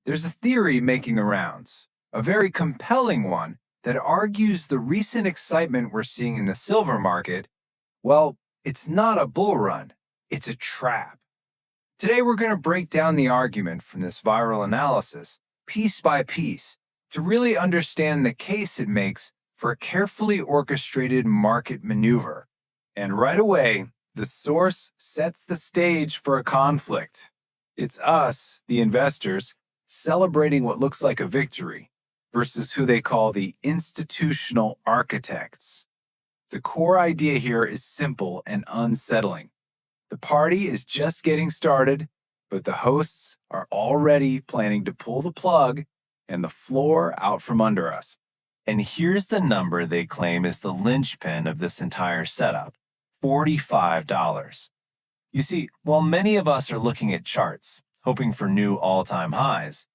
There's a theory making the rounds, a very compelling one that argues the recent excitement we're seeing in the silver market, well, it's not a bull run, it's a trap. Today we're going to break down the argument from this viral analysis, piece by piece, to really understand the case it makes for a carefully orchestrated market maneuver. And right away, the source sets the stage for a conflict. It's us, the investors, celebrating what looks like a victory versus who they call the institutional architects. The core idea here is simple and unsettling. The party is just getting started, but the hosts are already planning to pull the plug and the floor out from under us. And here's the number they claim is the linchpin of this entire setup: $45. You see, while many of us are looking at charts, hoping for new all-time highs,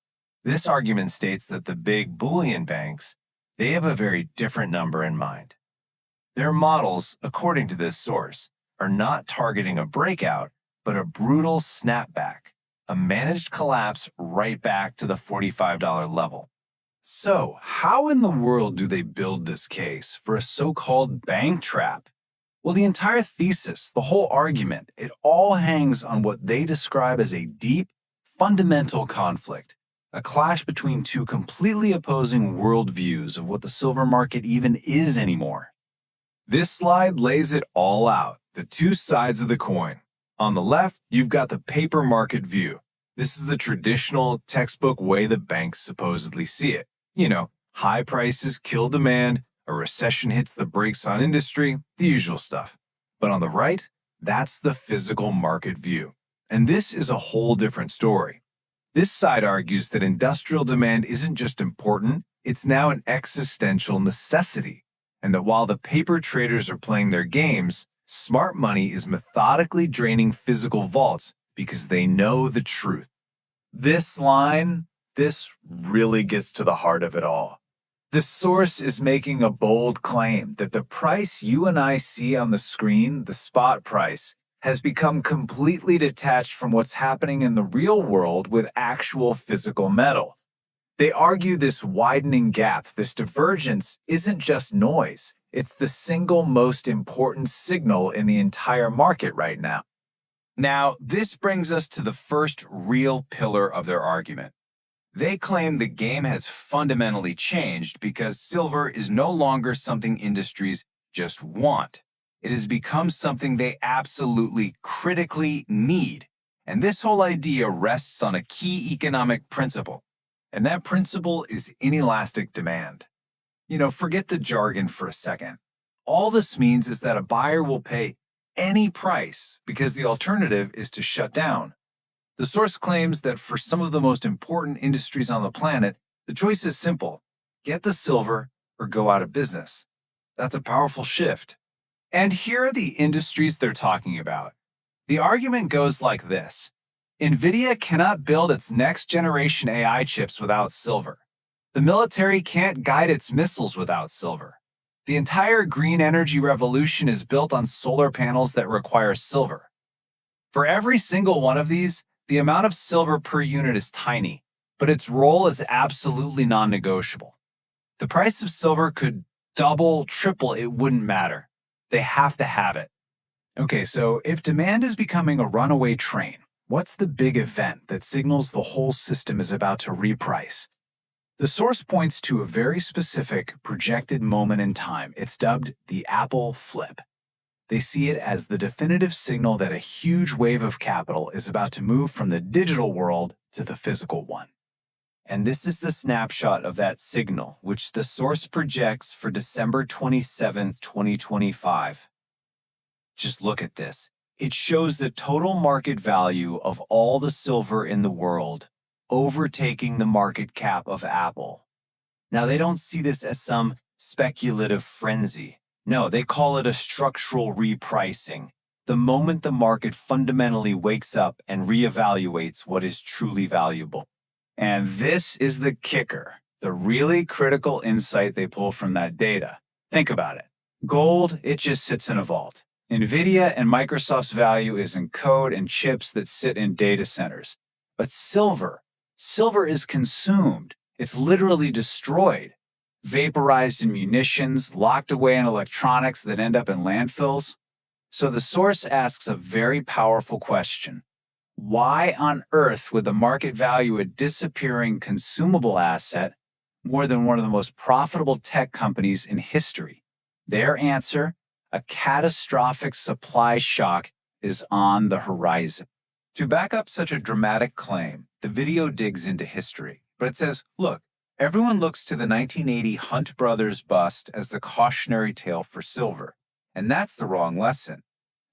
this argument states that the big bullion banks, they have a very different number in mind. Their models, according to this source, are not targeting a breakout, but a brutal snapback, a managed collapse right back to the $45 level. So, how in the world do they build this case for a so-called bank trap? Well, the entire thesis, the whole argument, it all hangs on what they describe as a deep, fundamental conflict, a clash between two completely opposing worldviews of what the silver market even is anymore. This slide lays it all out, the two sides of the coin. On the left, you've got the paper market view. This is the traditional textbook way the banks supposedly see it. You know, high prices kill demand, a recession hits the brakes on industry, the usual stuff. But on the right, that's the physical market view. And this is a whole different story. This side argues that industrial demand isn't just important, it's now an existential necessity. And that while the paper traders are playing their games, smart money is methodically draining physical vaults because they know the truth. This line, this really gets to the heart of it all. The source is making a bold claim that the price you and I see on the screen, the spot price, has become completely detached from what's happening in the real world with actual physical metal. They argue this widening gap, this divergence, isn't just noise. It's the single most important signal in the entire market right now. Now, this brings us to the first real pillar of their argument. They claim the game has fundamentally changed because silver is no longer something industries just want. It has become something they absolutely critically need. And this whole idea rests on a key economic principle. And that principle is inelastic demand. Forget the jargon for a second. All this means is that a buyer will pay any price because the alternative is to shut down. The source claims that for some of the most important industries on the planet, the choice is simple: get the silver or go out of business. That's a powerful shift. And here are the industries they're talking about. The argument goes like this: NVIDIA cannot build its next-generation AI chips without silver. The military can't guide its missiles without silver. The entire green energy revolution is built on solar panels that require silver. For every single one of these, the amount of silver per unit is tiny, but its role is absolutely non-negotiable. The price of silver could double, triple, it wouldn't matter. They have to have it. Okay, so if demand is becoming a runaway train, what's the big event that signals the whole system is about to reprice? The source points to a very specific projected moment in time. It's dubbed the Apple flip. They see it as the definitive signal that a huge wave of capital is about to move from the digital world to the physical one. And this is the snapshot of that signal, which the source projects for December 27th, 2025. Just look at this. It shows the total market value of all the silver in the world, overtaking the market cap of Apple. Now, they don't see this as some speculative frenzy. No, they call it a structural repricing, the moment the market fundamentally wakes up and reevaluates what is truly valuable. And this is the kicker, the really critical insight they pull from that data. Think about it. Gold, it just sits in a vault. NVIDIA and Microsoft's value is in code and chips that sit in data centers. But silver, Silver is consumed. It's literally destroyed, vaporized in munitions, locked away in electronics that end up in landfills. So the source asks a very powerful question. Why on earth would the market value a disappearing consumable asset more than one of the most profitable tech companies in history? Their answer, a catastrophic supply shock is on the horizon. To back up such a dramatic claim, the video digs into history, but it says, look, everyone looks to the 1980 Hunt Brothers bust as the cautionary tale for silver, and that's the wrong lesson.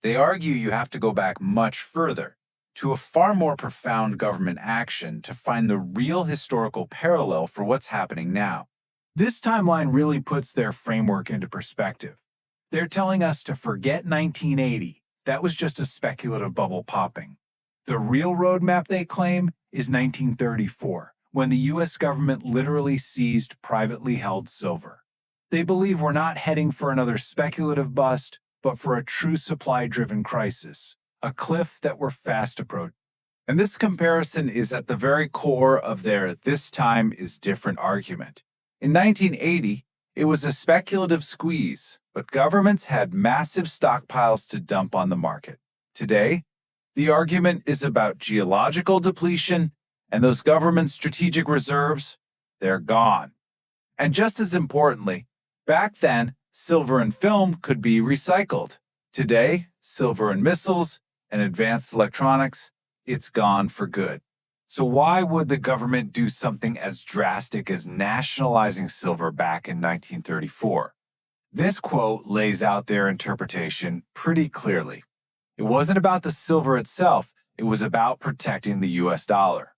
They argue you have to go back much further, to a far more profound government action to find the real historical parallel for what's happening now. This timeline really puts their framework into perspective. They're telling us to forget 1980. That was just a speculative bubble popping. The real roadmap, they claim, is 1934, when the U.S. government literally seized privately held silver. They believe we're not heading for another speculative bust, but for a true supply-driven crisis, a cliff that we're fast approaching. And this comparison is at the very core of their "this time is different" argument. In 1980, it was a speculative squeeze, but governments had massive stockpiles to dump on the market. Today, the argument is about geological depletion, and those government strategic reserves, they're gone. And just as importantly, back then, silver and film could be recycled. Today, silver and missiles and advanced electronics, it's gone for good. So why would the government do something as drastic as nationalizing silver back in 1934? This quote lays out their interpretation pretty clearly. It wasn't about the silver itself, it was about protecting the US dollar.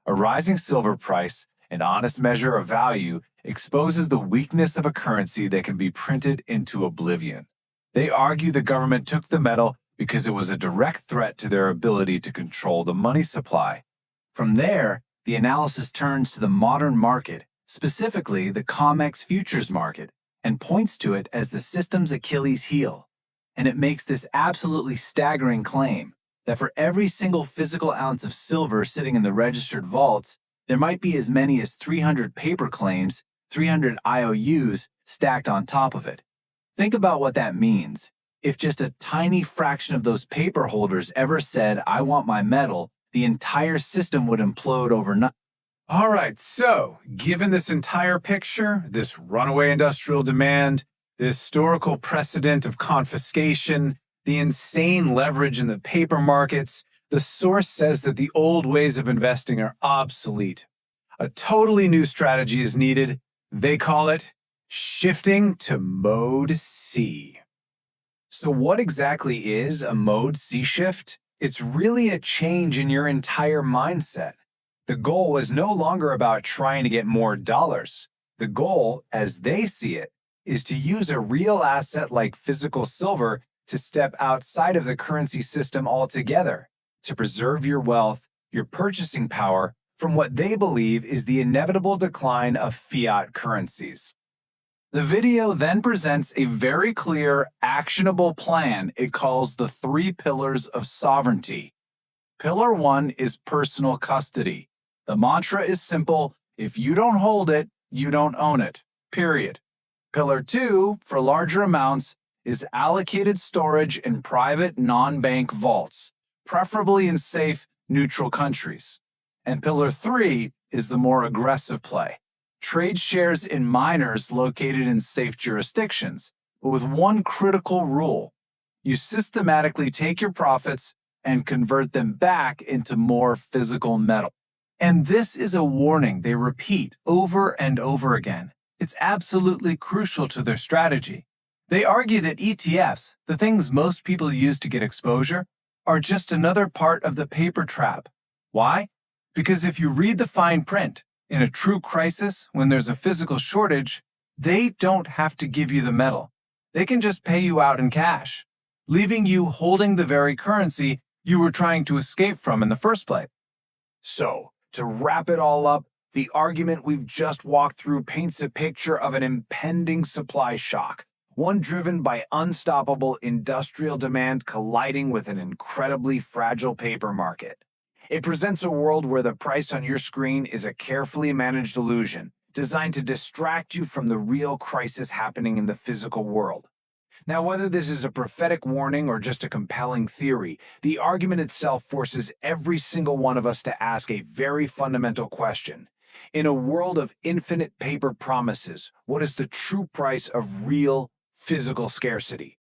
A rising silver price, an honest measure of value, exposes the weakness of a currency that can be printed into oblivion. They argue the government took the metal because it was a direct threat to their ability to control the money supply. From there, the analysis turns to the modern market, specifically the COMEX futures market, and points to it as the system's Achilles heel. And it makes this absolutely staggering claim that for every single physical ounce of silver sitting in the registered vaults, there might be as many as 300 paper claims, 300 IOUs stacked on top of it. Think about what that means. If just a tiny fraction of those paper holders ever said, "I want my metal," the entire system would implode overnight. All right, so given this entire picture, this runaway industrial demand, the historical precedent of confiscation, the insane leverage in the paper markets, the source says that the old ways of investing are obsolete. A totally new strategy is needed. They call it shifting to Mode C. So what exactly is a Mode C shift? It's really a change in your entire mindset. The goal is no longer about trying to get more dollars. The goal, as they see it, is to use a real asset like physical silver to step outside of the currency system altogether, to preserve your wealth, your purchasing power, from what they believe is the inevitable decline of fiat currencies. The video then presents a very clear, actionable plan it calls the 3 pillars of sovereignty. Pillar 1 is personal custody. The mantra is simple: if you don't hold it, you don't own it, period. Pillar 2, for larger amounts, is allocated storage in private non-bank vaults, preferably in safe, neutral countries. And Pillar 3 is the more aggressive play. Trade shares in miners located in safe jurisdictions, but with one critical rule. You systematically take your profits and convert them back into more physical metal. And this is a warning they repeat over and over again. It's absolutely crucial to their strategy. They argue that ETFs, the things most people use to get exposure, are just another part of the paper trap. Why? Because if you read the fine print, in a true crisis, when there's a physical shortage, they don't have to give you the metal. They can just pay you out in cash, leaving you holding the very currency you were trying to escape from in the first place. So, to wrap it all up, the argument we've just walked through paints a picture of an impending supply shock, one driven by unstoppable industrial demand colliding with an incredibly fragile paper market. It presents a world where the price on your screen is a carefully managed illusion designed to distract you from the real crisis happening in the physical world. Now, whether this is a prophetic warning or just a compelling theory, the argument itself forces every single one of us to ask a very fundamental question. In a world of infinite paper promises, what is the true price of real physical scarcity?